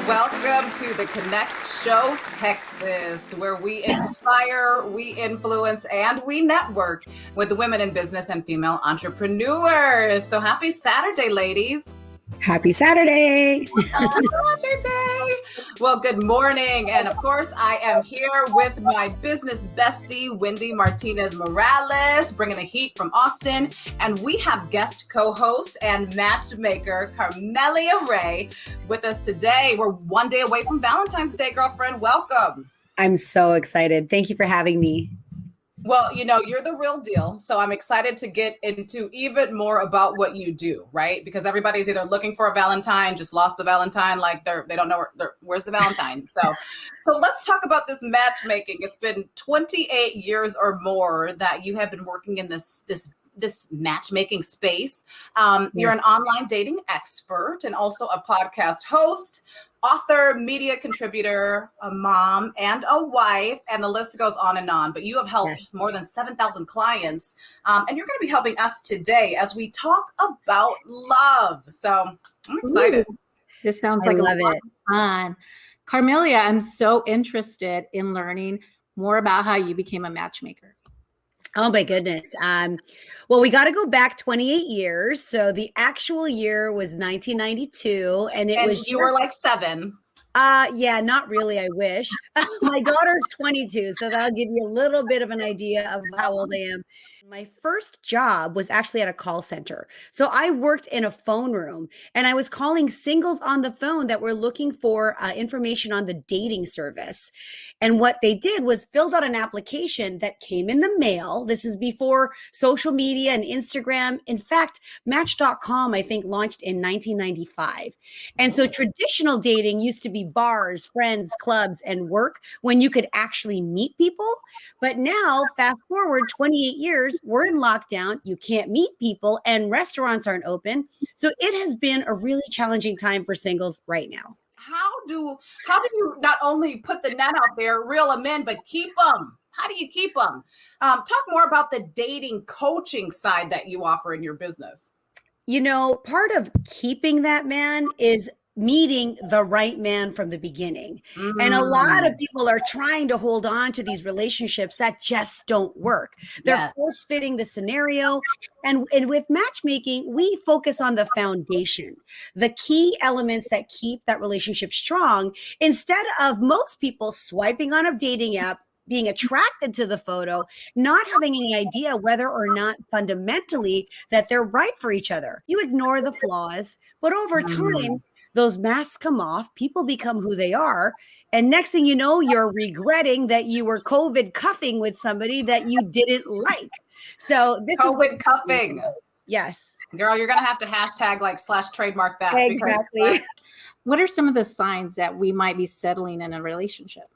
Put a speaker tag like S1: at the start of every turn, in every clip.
S1: Welcome to the Connect Show, Texas, where we inspire, we influence, and we network with the women in business and female entrepreneurs. So happy Saturday, ladies.
S2: Happy Saturday.
S1: Happy Saturday. Well, good morning. And of course, I am here with my business bestie, Wendy Martinez Morales, bringing the heat from Austin. And we have guest co-host and matchmaker, Carmelia Ray, with us today. We're one day away from Valentine's Day, girlfriend. Welcome.
S2: I'm so excited. Thank you for having me.
S1: Well, you know, you're the real deal. So I'm excited to get into even more about what you do, right? Because everybody's either looking for a Valentine, just lost the Valentine, like they don't know where's the Valentine. So let's talk about this matchmaking. It's been 28 years or more that you have been working in this matchmaking space. You're an online dating expert and also a podcast host, author, media contributor, a mom, and a wife, and the list goes on and on. But you have helped more than 7,000 clients, and you're going to be helping us today as we talk about love. So I'm excited.
S3: Ooh, this sounds like a lot of fun. Carmelia, I'm so interested in learning more about how you became a matchmaker.
S2: Oh my goodness. Well, we got to go back 28 years. So the actual year was 1992, and you
S1: were like 7.
S2: Yeah, not really. I wish. My daughter's 22, so that'll give you a little bit of an idea of how old I am. My first job was actually at a call center. So I worked in a phone room and I was calling singles on the phone that were looking for information on the dating service. And what they did was filled out an application that came in the mail. This is before social media and Instagram. In fact, Match.com, I think, launched in 1995. And so traditional dating used to be bars, friends, clubs, and work when you could actually meet people. But now, fast forward 28 years, we're in lockdown. You can't meet people and restaurants aren't open. So it has been a really challenging time for singles right now.
S1: How do you not only put the net out there, reel them in, but keep them? How do you keep them? Talk more about the dating coaching side that you offer in your business.
S2: You know, part of keeping that man is meeting the right man from the beginning. And a lot of people are trying to hold on to these relationships that just don't work. They're force fitting the scenario. And with matchmaking, we focus on the foundation, the key elements that keep that relationship strong, instead of most people swiping on a dating app, being attracted to the photo, not having any idea whether or not fundamentally that they're right for each other. You ignore the flaws, but over time, those masks come off, people become who they are. And next thing you know, you're regretting that you were COVID cuffing with somebody that you didn't like. So this is
S1: COVID cuffing.
S2: Yes.
S1: Girl, you're going to have to hashtag / trademark that.
S2: Exactly.
S3: What are some of the signs that we might be settling in a relationship?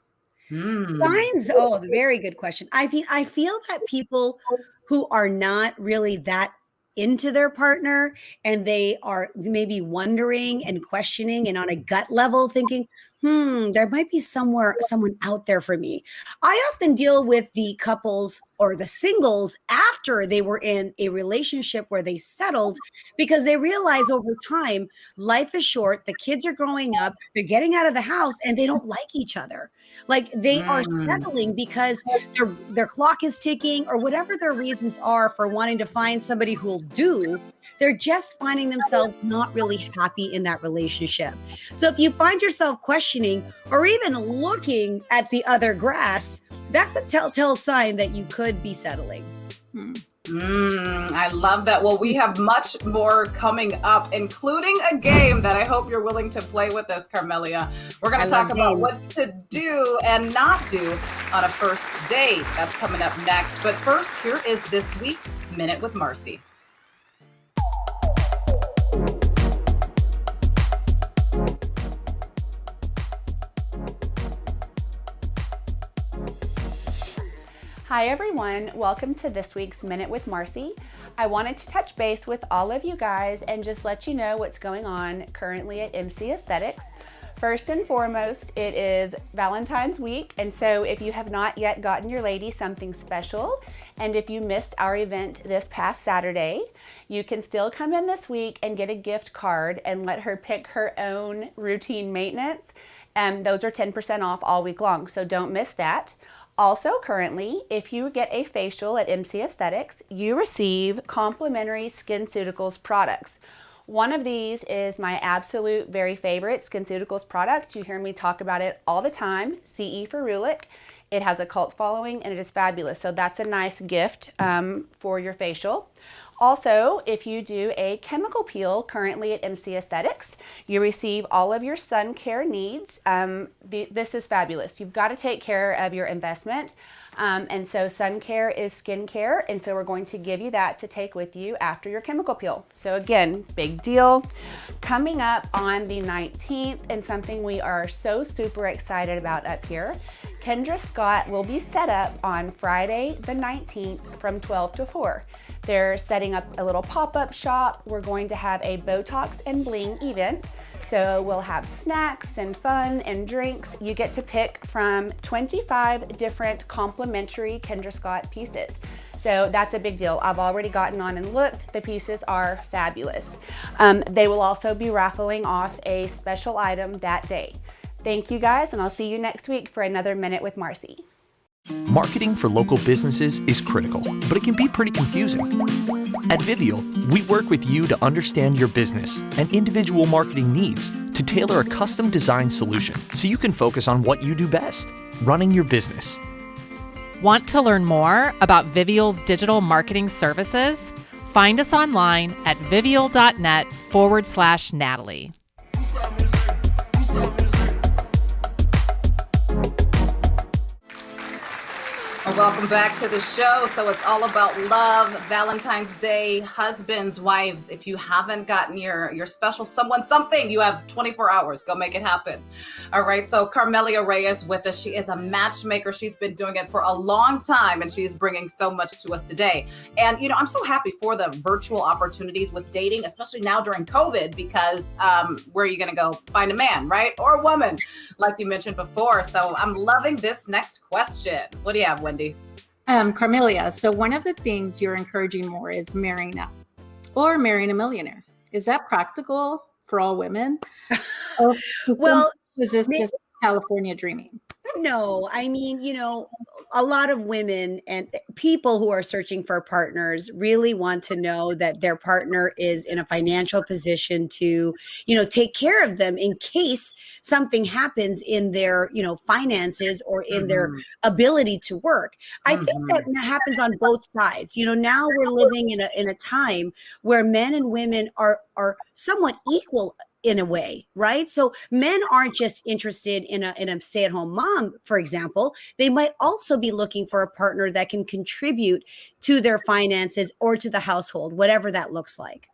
S2: Signs? Oh, very good question. I feel that people who are not really that into their partner and they are maybe wondering and questioning and on a gut level thinking, there might be someone out there for me. I often deal with the couples or the singles after they were in a relationship where they settled because they realize over time, life is short. The kids are growing up, they're getting out of the house and they don't like each other. Like they are settling because their clock is ticking or whatever their reasons are for wanting to find somebody who will do. They're just finding themselves not really happy in that relationship. So if you find yourself questioning or even looking at the other grass, that's a telltale sign that you could be settling.
S1: I love that. Well, we have much more coming up, including a game that I hope you're willing to play with us, Carmelia. We're going to talk about what to do and not do on a first date. That's coming up next. But first, here is this week's Minute with Marcy.
S4: Hi everyone, welcome to this week's Minute with Marcy. I wanted to touch base with all of you guys and just let you know what's going on currently at MC Aesthetics. First and foremost, it is Valentine's week, and so if you have not yet gotten your lady something special And if you missed our event this past Saturday, you can still come in this week and get a gift card and let her pick her own routine maintenance. And those are 10% off all week long, so don't miss that. Also, currently, if you get a facial at MC Aesthetics, you receive complimentary SkinCeuticals products. One of these is my absolute very favorite SkinCeuticals product. You hear me talk about it all the time, CE Ferulic. It has a cult following and it is fabulous. So that's a nice gift for your facial. Also, if you do a chemical peel currently at MC Aesthetics, you receive all of your sun care needs. This is fabulous. You've got to take care of your investment. And so sun care is skin care. And so we're going to give you that to take with you after your chemical peel. So again, big deal. Coming up on the 19th, and something we are so super excited about up here, Kendra Scott will be set up on Friday the 19th from 12 to 4. They're setting up a little pop-up shop. We're going to have a Botox and Bling event. So we'll have snacks and fun and drinks. You get to pick from 25 different complimentary Kendra Scott pieces. So that's a big deal. I've already gotten on and looked. The pieces are fabulous. They will also be raffling off a special item that day. Thank you guys, and I'll see you next week for another Minute with Marcy.
S5: Marketing for local businesses is critical, but it can be pretty confusing. At Vivial, we work with you to understand your business and individual marketing needs to tailor a custom-designed solution so you can focus on what you do best, running your business.
S6: Want to learn more about Vivial's digital marketing services? Find us online at vivial.net/Natalie.
S1: Welcome back to the show. So it's all about love, Valentine's Day, husbands, wives. If you haven't gotten your special someone something, you have 24 hours. Go make it happen. All right. So Carmelia Reyes with us. She is a matchmaker. She's been doing it for a long time, and she's bringing so much to us today. And, you know, I'm so happy for the virtual opportunities with dating, especially now during COVID, because where are you going to go find a man, right? Or a woman, like you mentioned before. So I'm loving this next question. What do you have, Wendy?
S3: Carmelia, so one of the things you're encouraging more is marrying up or marrying a millionaire. Is that practical for all women?
S2: Well,
S3: is this just California dreaming?
S2: No, I mean, you know, a lot of women and people who are searching for partners really want to know that their partner is in a financial position to, you know, take care of them in case something happens in their, you know, finances or in their ability to work. I think that happens on both sides. You know, now we're living in a time where men and women are somewhat equal in a way, right? So men aren't just interested in a stay-at-home mom, for example. They might also be looking for a partner that can contribute to their finances or to the household, whatever that looks like.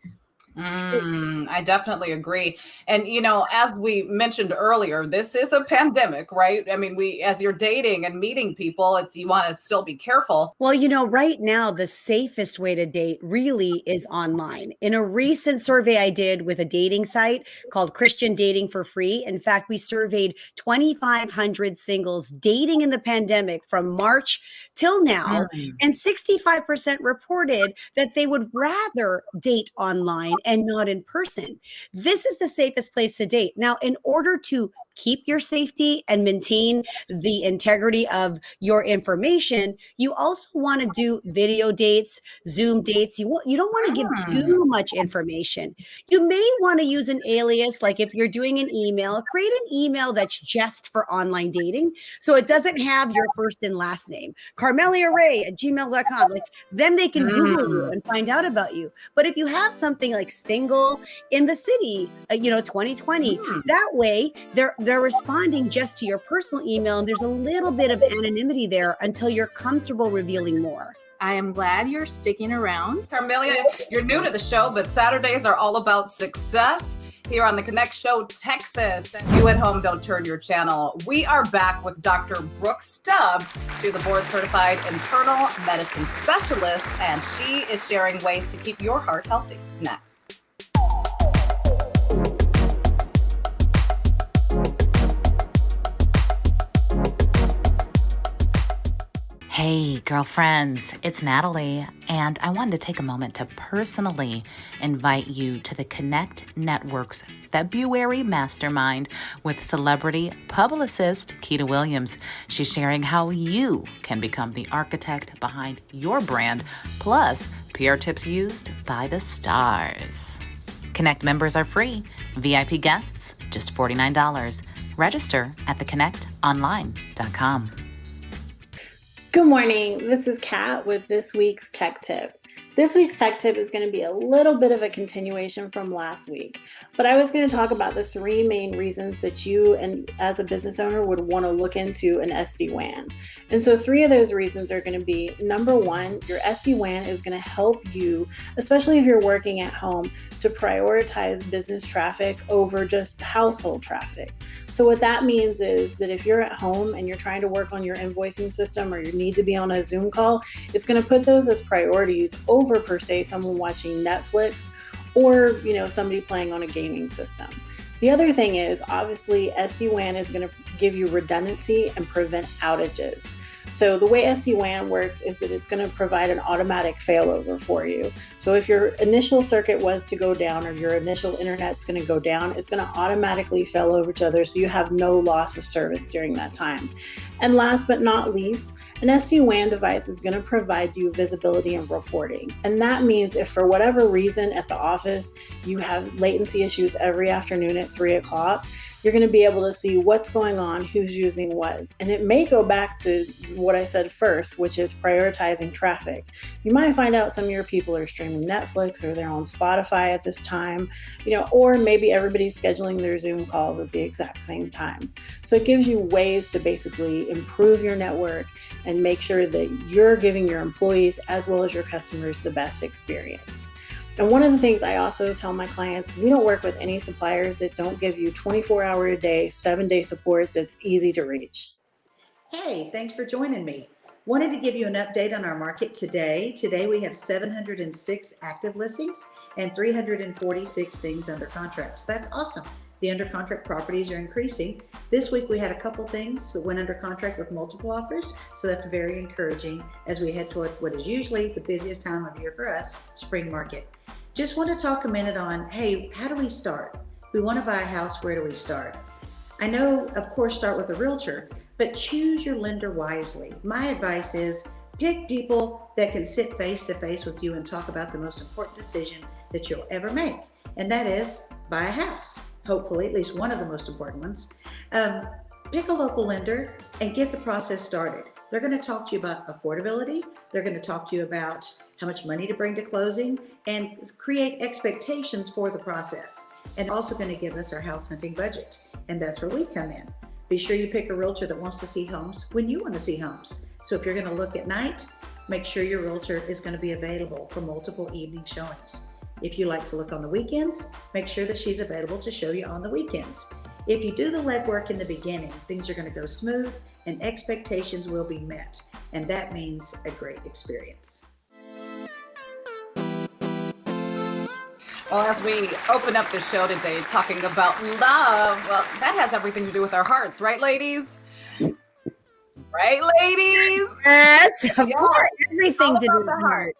S1: I definitely agree. And, you know, as we mentioned earlier, this is a pandemic, right? I mean, as you're dating and meeting people, you want to still be careful.
S2: Well, you know, right now, the safest way to date really is online. In a recent survey I did with a dating site called Christian Dating for Free, in fact, we surveyed 2,500 singles dating in the pandemic from March till now, and 65% reported that they would rather date online and not in person. This is the safest place to date. Now, in order to keep your safety and maintain the integrity of your information, you also want to do video dates, Zoom dates. You don't want to give too much information. You may want to use an alias, like if you're doing an email, create an email that's just for online dating. So it doesn't have your first and last name, carmeliaray@gmail.com. Like, then they can Google you and find out about you. But if you have something like single in the city, 2020, that way they're responding just to your personal email, and there's a little bit of anonymity there until you're comfortable revealing more.
S3: I am glad you're sticking around.
S1: Carmelia, you're new to the show, but Saturdays are all about success here on the Connect Show, Texas. And you at home, don't turn your channel. We are back with Dr. Brooke Stubbs. She's a board-certified internal medicine specialist, and she is sharing ways to keep your heart healthy. Next.
S7: Hey, girlfriends, it's Natalie, and I wanted to take a moment to personally invite you to the Connect Network's February Mastermind with celebrity publicist Keita Williams. She's sharing how you can become the architect behind your brand, plus PR tips used by the stars. Connect members are free. VIP guests, just $49. Register at theconnectonline.com.
S8: Good morning. This is Kat with this week's tech tip. This week's tech tip is going to be a little bit of a continuation from last week, but I was going to talk about the three main reasons that you and as a business owner would want to look into an SD-WAN. And so three of those reasons are going to be, number one, your SD-WAN is going to help you, especially if you're working at home, to prioritize business traffic over just household traffic. So what that means is that if you're at home and you're trying to work on your invoicing system or you need to be on a Zoom call, it's going to put those as priorities over per se someone watching Netflix or somebody playing on a gaming system. The other thing is obviously SD-WAN is going to give you redundancy and prevent outages. So the way SD-WAN works is that it's going to provide an automatic failover for you. So if your initial circuit was to go down or your initial internet's going to go down, it's going to automatically fail over to others so you have no loss of service during that time. And last but not least, an SD-WAN device is going to provide you visibility and reporting. And that means if for whatever reason at the office you have latency issues every afternoon at 3 o'clock, you're going to be able to see what's going on, who's using what. And it may go back to what I said first, which is prioritizing traffic. You might find out some of your people are streaming Netflix or they're on Spotify at this time, or maybe everybody's scheduling their Zoom calls at the exact same time. So it gives you ways to basically improve your network and make sure that you're giving your employees as well as your customers the best experience. And one of the things I also tell my clients, we don't work with any suppliers that don't give you 24-hour a day, 7-day support that's easy to reach.
S9: Hey, thanks for joining me. Wanted to give you an update on our market today. Today we have 706 active listings and 346 things under contract. So that's awesome. The under contract properties are increasing. This week we had a couple things that went under contract with multiple offers, so that's very encouraging as we head toward what is usually the busiest time of year for us, spring market. Just want to talk a minute on, hey, how do we start? We want to buy a house, where do we start? I know, of course, start with a realtor, but choose your lender wisely. My advice is pick people that can sit face to face with you and talk about the most important decision that you'll ever make, and that is buy a house. Hopefully at least one of the most important ones. Pick a local lender and get the process started. They're going to talk to you about affordability. They're going to talk to you about how much money to bring to closing and create expectations for the process. And they're also going to give us our house hunting budget. And that's where we come in. Be sure you pick a realtor that wants to see homes when you want to see homes. So if you're going to look at night, make sure your realtor is going to be available for multiple evening showings. If you like to look on the weekends, make sure that she's available to show you on the weekends. If you do the legwork in the beginning, things are going to go smooth and expectations will be met. And that means a great experience.
S1: Well, as we open up the show today talking about love, well, that has everything to do with our hearts, right, ladies? Right, ladies?
S2: Yes, of course. Everything to do with
S1: the heart.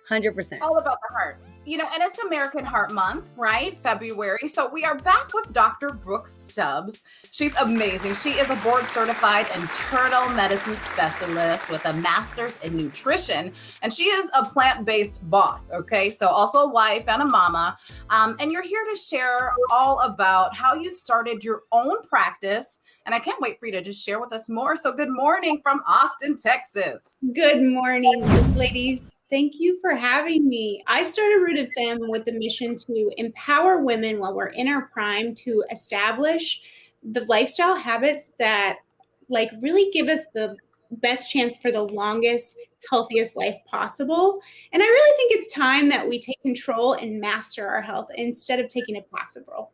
S2: 100%.
S1: All about the heart. And it's American Heart Month, right? February. So we are back with Dr. Brooke Stubbs. She's amazing. She is a board certified internal medicine specialist with a master's in nutrition. And she is a plant-based boss, okay? So also a wife and a mama. And you're here to share all about how you started your own practice. And I can't wait for you to just share with us more. So good morning from Austin, Texas.
S10: Good morning, ladies. Thank you for having me. I started Rooted Femme with the mission to empower women while we're in our prime to establish the lifestyle habits that really give us the best chance for the longest, healthiest life possible. And I really think it's time that we take control and master our health instead of taking a passive role.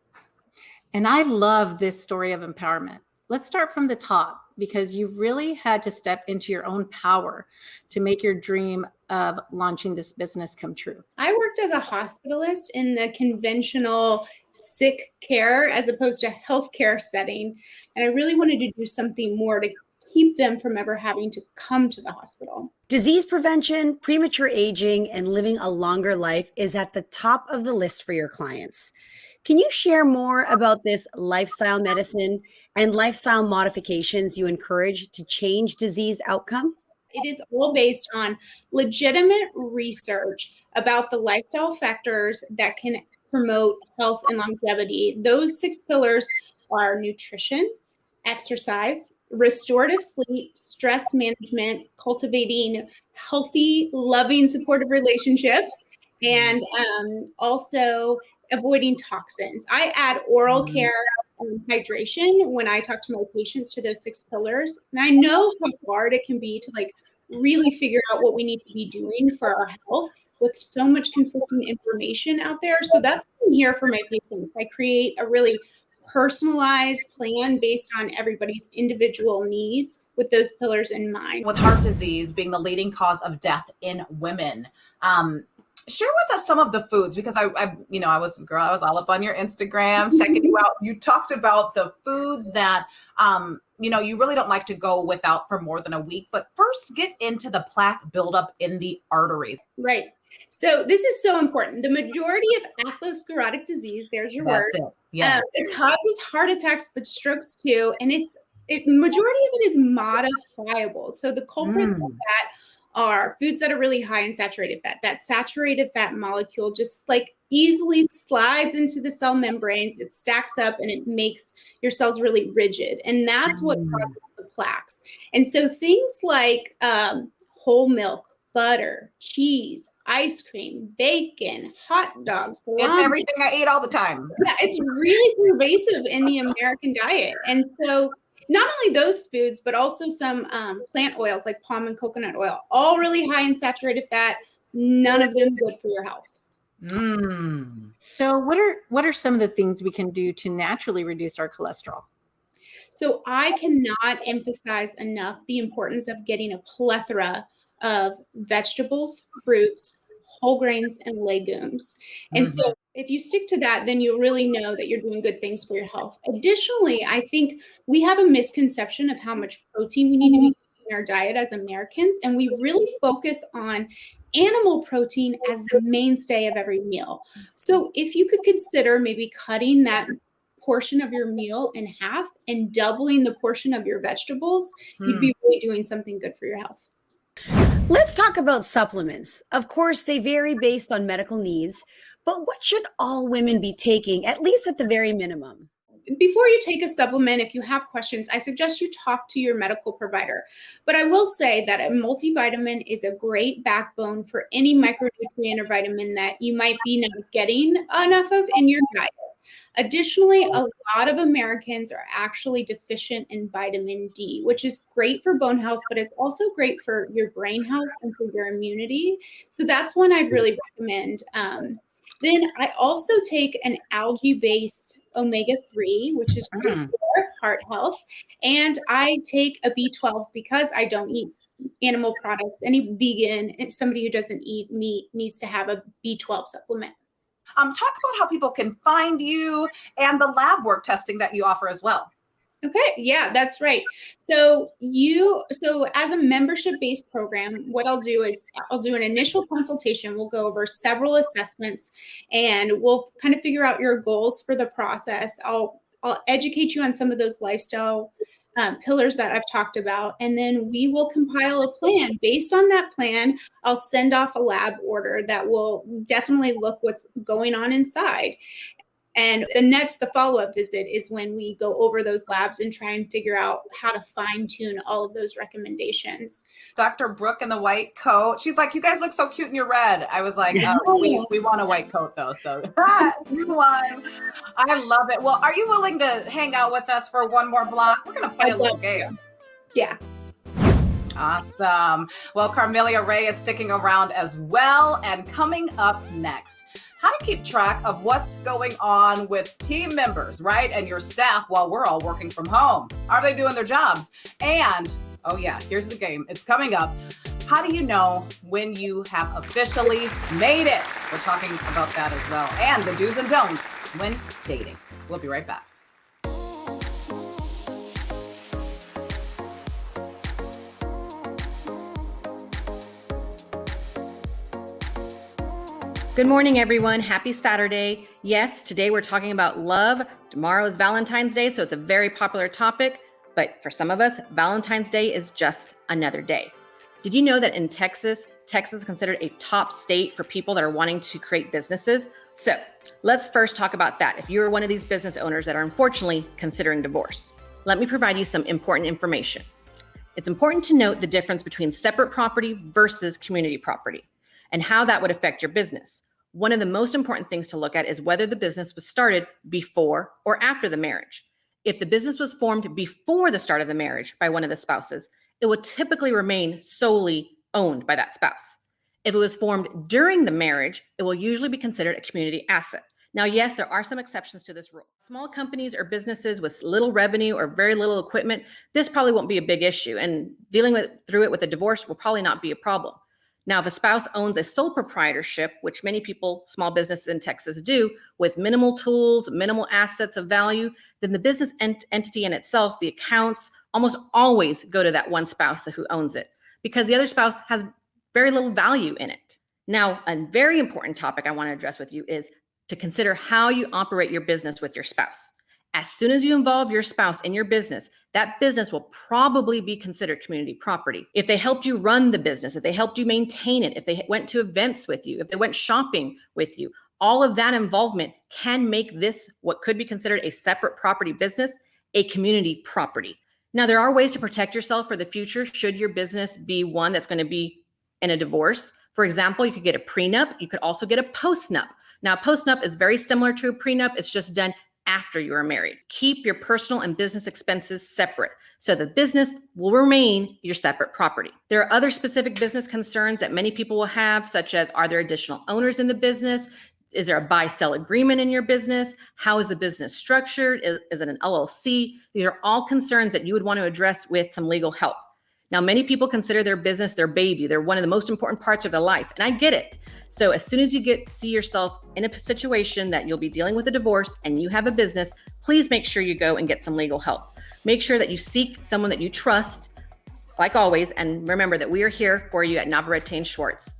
S3: And I love this story of empowerment. Let's start from the top, because you really had to step into your own power to make your dream of launching this business come true.
S10: I worked as a hospitalist in the conventional sick care as opposed to healthcare setting. And I really wanted to do something more to keep them from ever having to come to the hospital.
S2: Disease prevention, premature aging, and living a longer life is at the top of the list for your clients. Can you share more about this lifestyle medicine and lifestyle modifications you encourage to change disease outcome?
S10: It is all based on legitimate research about the lifestyle factors that can promote health and longevity. Those 6 pillars are nutrition, exercise, restorative sleep, stress management, cultivating healthy, loving, supportive relationships, and also avoiding toxins. I add oral care and hydration when I talk to my patients to those 6 pillars. And I know how hard it can be to like really figure out what we need to be doing for our health with so much conflicting information out there. So that's what I'm here for my patients. I create a really personalized plan based on everybody's individual needs with those pillars in mind.
S1: With heart disease being the leading cause of death in women, share with us some of the foods, because I was all up on your Instagram checking you out. You talked about the foods that you really don't like to go without for more than a week. But first, get into the plaque buildup in the arteries.
S10: Right. So this is so important. The majority of atherosclerotic disease, there's your word.
S1: That's it. Yeah.
S10: It causes heart attacks, but strokes too. And majority of it is modifiable. So the culprits of that are foods that are really high in saturated fat. That saturated fat molecule just like easily slides into the cell membranes. It stacks up and it makes your cells really rigid. And that's what causes the plaques. And so things like whole milk, butter, cheese, ice cream, bacon, hot dogs.
S1: It's everything I eat all the time.
S10: Yeah, it's really pervasive in the American diet. And so not only those foods, but also some plant oils like palm and coconut oil, all really high in saturated fat, none of them good for your health.
S3: So what are some of the things we can do to naturally reduce our cholesterol?
S10: So I cannot emphasize enough the importance of getting a plethora of vegetables, fruits, whole grains, and legumes. And so if you stick to that, then you'll really know that you're doing good things for your health. Additionally, I think we have a misconception of how much protein we need to be in our diet as Americans. And we really focus on animal protein as the mainstay of every meal. So if you could consider maybe cutting that portion of your meal in half and doubling the portion of your vegetables, you'd be really doing something good for your health.
S2: Let's talk about supplements. Of course, they vary based on medical needs, but what should all women be taking, at least at the very minimum?
S10: Before you take a supplement, if you have questions, I suggest you talk to your medical provider. But I will say that a multivitamin is a great backbone for any micronutrient or vitamin that you might be not getting enough of in your diet. Additionally, a lot of Americans are actually deficient in vitamin D, which is great for bone health, but it's also great for your brain health and for your immunity. So that's one I'd really recommend. Then I also take an algae-based omega-3, which is great for heart health. And I take a B12 because I don't eat animal products. Any vegan, somebody who doesn't eat meat needs to have a B12 supplement.
S1: Talk about how people can find you and the lab work testing that you offer as well.
S10: Okay. Yeah, that's right. So as a membership-based program, what I'll do is I'll do an initial consultation. We'll go over several assessments and we'll kind of figure out your goals for the process. I'll educate you on some of those lifestyle pillars that I've talked about, and then we will compile a plan. Based on that plan, I'll send off a lab order that will definitely look what's going on inside. And the follow-up visit is when we go over those labs and try and figure out how to fine-tune all of those recommendations.
S1: Dr. Brooke in the white coat, she's like, you guys look so cute in your red. I was like, we want a white coat though. So you won. I love it. Well, are you willing to hang out with us for one more block? We're going to play a little game.
S10: Yeah.
S1: Awesome. Well, Carmelia Ray is sticking around as well. And coming up next, how to keep track of what's going on with team members, right? And your staff while we're all working from home. Are they doing their jobs? And, oh yeah, here's the game. It's coming up. How do you know when you have officially made it? We're talking about that as well. And the do's and don'ts when dating. We'll be right back.
S11: Good morning, everyone. Happy Saturday. Yes, today we're talking about love. Tomorrow is Valentine's Day, so it's a very popular topic. But for some of us, Valentine's Day is just another day. Did you know that in Texas is considered a top state for people that are wanting to create businesses? So let's first talk about that. If you're one of these business owners that are unfortunately considering divorce, let me provide you some important information. It's important to note the difference between separate property versus community property and how that would affect your business. One of the most important things to look at is whether the business was started before or after the marriage. If the business was formed before the start of the marriage by one of the spouses, it will typically remain solely owned by that spouse. If it was formed during the marriage, it will usually be considered a community asset. Now, yes, there are some exceptions to this rule. Small companies or businesses with little revenue or very little equipment, this probably won't be a big issue, and dealing through it with a divorce will probably not be a problem. Now, if a spouse owns a sole proprietorship, which many people, small businesses in Texas do, with minimal tools, minimal assets of value, then the business entity in itself, the accounts, almost always go to that one spouse who owns it because the other spouse has very little value in it. Now, a very important topic I want to address with you is to consider how you operate your business with your spouse. As soon as you involve your spouse in your business, that business will probably be considered community property. If they helped you run the business, if they helped you maintain it, if they went to events with you, if they went shopping with you, all of that involvement can make this, what could be considered a separate property business, a community property. Now, there are ways to protect yourself for the future should your business be one that's going to be in a divorce. For example, you could get a prenup. You could also get a postnup. Now, postnup is very similar to a prenup. It's just done after you are married. Keep your personal and business expenses separate so the business will remain your separate property. There are other specific business concerns that many people will have, such as, are there additional owners in the business? Is there a buy-sell agreement in your business? How is the business structured? Is it an LLC? These are all concerns that you would want to address with some legal help. Now, many people consider their business their baby. They're one of the most important parts of their life, and I get it. So as soon as you see yourself in a situation that you'll be dealing with a divorce and you have a business, please make sure you go and get some legal help. Make sure that you seek someone that you trust, like always, and remember that we are here for you at Navarrete & Schwartz.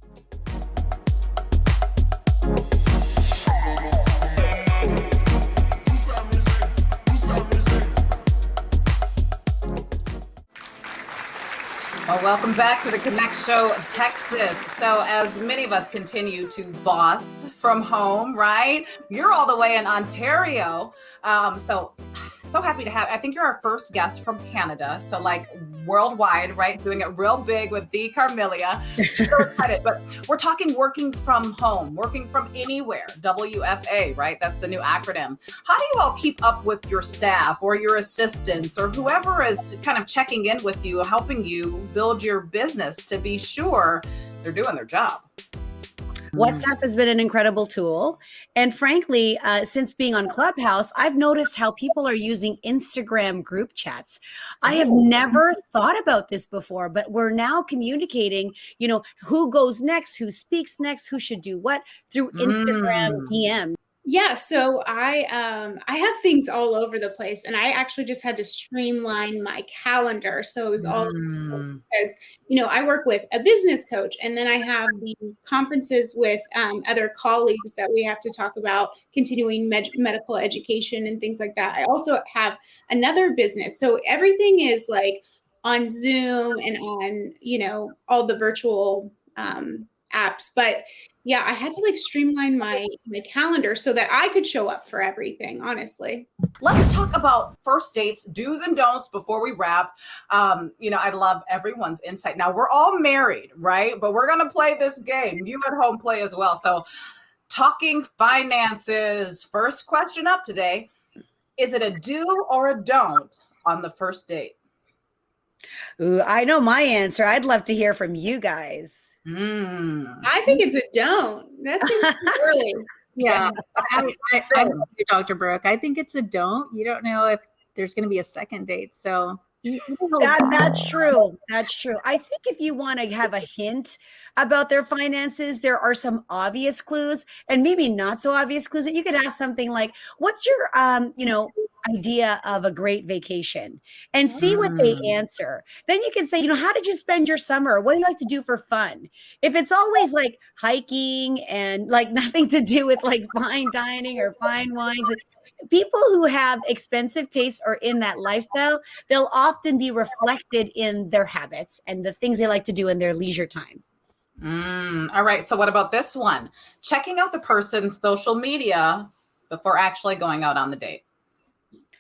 S1: Well, welcome back to the Connect Show, Texas. So as many of us continue to boss from home, right? You're all the way in Ontario. So happy to have, I think you're our first guest from Canada. So like worldwide, right? Doing it real big with the Carmelia. So excited, but we're talking working from home, working from anywhere, WFA, right? That's the new acronym. How do you all keep up with your staff or your assistants or whoever is kind of checking in with you, helping you build your business to be sure they're doing their job?
S2: WhatsApp has been an incredible tool. And frankly, since being on Clubhouse, I've noticed how people are using Instagram group chats. I have never thought about this before, but we're now communicating, who goes next, who speaks next, who should do what through Instagram DM.
S10: Yeah, so I have things all over the place, and I actually just had to streamline my calendar. So it was all because I work with a business coach, and then I have these conferences with other colleagues that we have to talk about continuing medical education and things like that. I also have another business, so everything is like on Zoom and on all the virtual apps, but. Yeah, I had to like streamline my calendar so that I could show up for everything, honestly.
S1: Let's talk about first dates, do's and don'ts before we wrap. I'd love everyone's insight. Now, we're all married, right? But we're going to play this game. You at home play as well. So talking finances. First question up today. Is it a do or a don't on the first date?
S2: Ooh, I know my answer. I'd love to hear from you guys.
S10: I think it's a don't. That's early.
S3: Yeah, I'm with you, Dr. Brooke. I think it's a don't. You don't know if there's going to be a second date, so
S2: that's true. That's true. I think if you want to have a hint about their finances, there are some obvious clues and maybe not so obvious clues that you could ask something like, "What's your idea of a great vacation and see what they answer. Then you can say, you know, how did you spend your summer? What do you like to do for fun? If it's always like hiking and like nothing to do with like fine dining or fine wines, people who have expensive tastes or in that lifestyle, they'll often be reflected in their habits and the things they like to do in their leisure time.
S1: All right. So what about this one? Checking out the person's social media before actually going out on the date.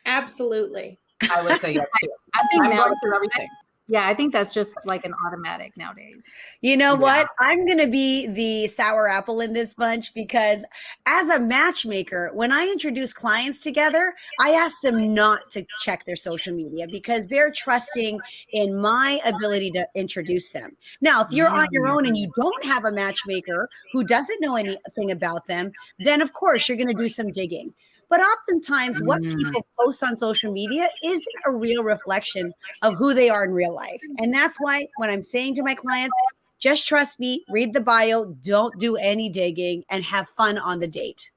S10: Absolutely.
S1: I would say yes too.
S3: I think
S1: I'm
S3: now,
S1: going through everything.
S3: yeah, I think that's just like an automatic nowadays.
S2: You know what? I'm going to be the sour apple in this bunch because as a matchmaker, when I introduce clients together, I ask them not to check their social media because they're trusting in my ability to introduce them. Now, if you're on your own and you don't have a matchmaker who doesn't know anything about them, then of course you're going to do some digging. But oftentimes what people post on social media isn't a real reflection of who they are in real life. And that's why when I'm saying to my clients, just trust me, read the bio, don't do any digging, and have fun on the date.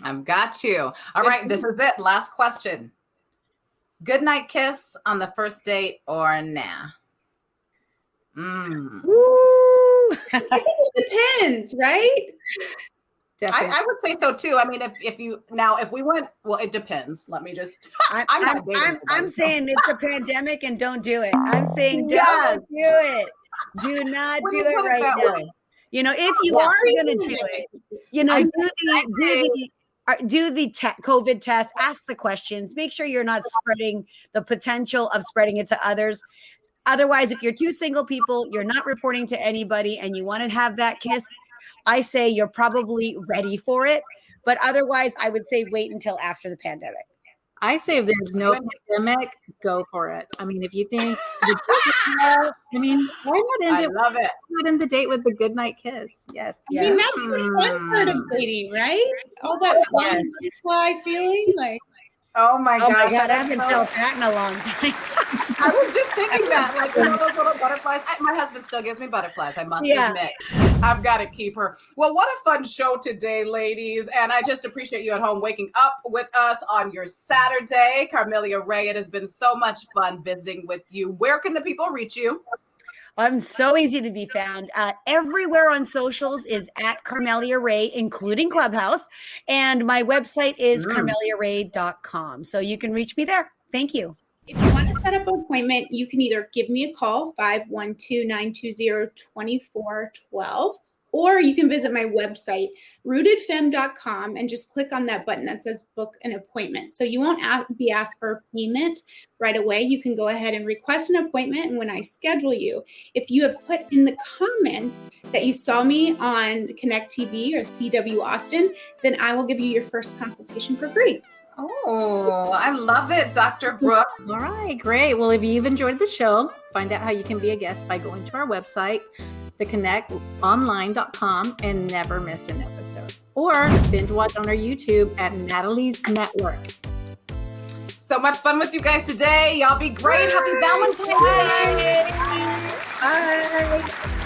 S1: I've got you. All right, this is it. Last question. Good night kiss on the first date or nah?
S2: Woo!
S10: I think it depends, right?
S1: I would say so too. I mean, if we went, well, it depends. Let me just.
S2: I'm saying it's a pandemic and don't do it. I'm saying don't do it. Do not do it right now. You know, if you are going to do it, you know, do the COVID test. Ask the questions. Make sure you're not spreading the potential of spreading it to others. Otherwise, if you're two single people, you're not reporting to anybody, and you want to have that kiss, I say you're probably ready for it, but otherwise I would say wait until after the pandemic.
S3: I say if there's no pandemic, go for it. I mean, if you think, I mean, why not end
S1: I love it.
S3: Why not end the date with the good night kiss? Yes.
S10: I mean, that's the fun part of dating, right? All that fun fly feeling, like.
S1: Oh my gosh.
S2: I haven't felt that in a long time.
S1: I was just thinking that, like, you know, those little butterflies. My husband still gives me butterflies, I must admit. I've got to keep her. Well, what a fun show today, ladies. And I just appreciate you at home waking up with us on your Saturday. Carmelia Ray, it has been so much fun visiting with you. Where can the people reach you?
S2: I'm so easy to be found. Everywhere on socials is at Carmelia Ray, including Clubhouse. And my website is carmeliaray.com. So you can reach me there. Thank you.
S10: If you want to set up an appointment, you can either give me a call, 512-920-2412, or you can visit my website, rootedfemme.com, and just click on that button that says book an appointment. So you won't be asked for a payment right away. You can go ahead and request an appointment. And when I schedule you, if you have put in the comments that you saw me on Connect TV or CW Austin, then I will give you your first consultation for free.
S1: Oh, I love it, Dr. Brooke.
S3: All right, great. Well, if you've enjoyed the show, find out how you can be a guest by going to our website, theconnectonline.com, and never miss an episode. Or binge watch on our YouTube at Natalie's Network.
S1: So much fun with you guys today. Y'all be great. Happy Valentine's Day.
S2: Bye.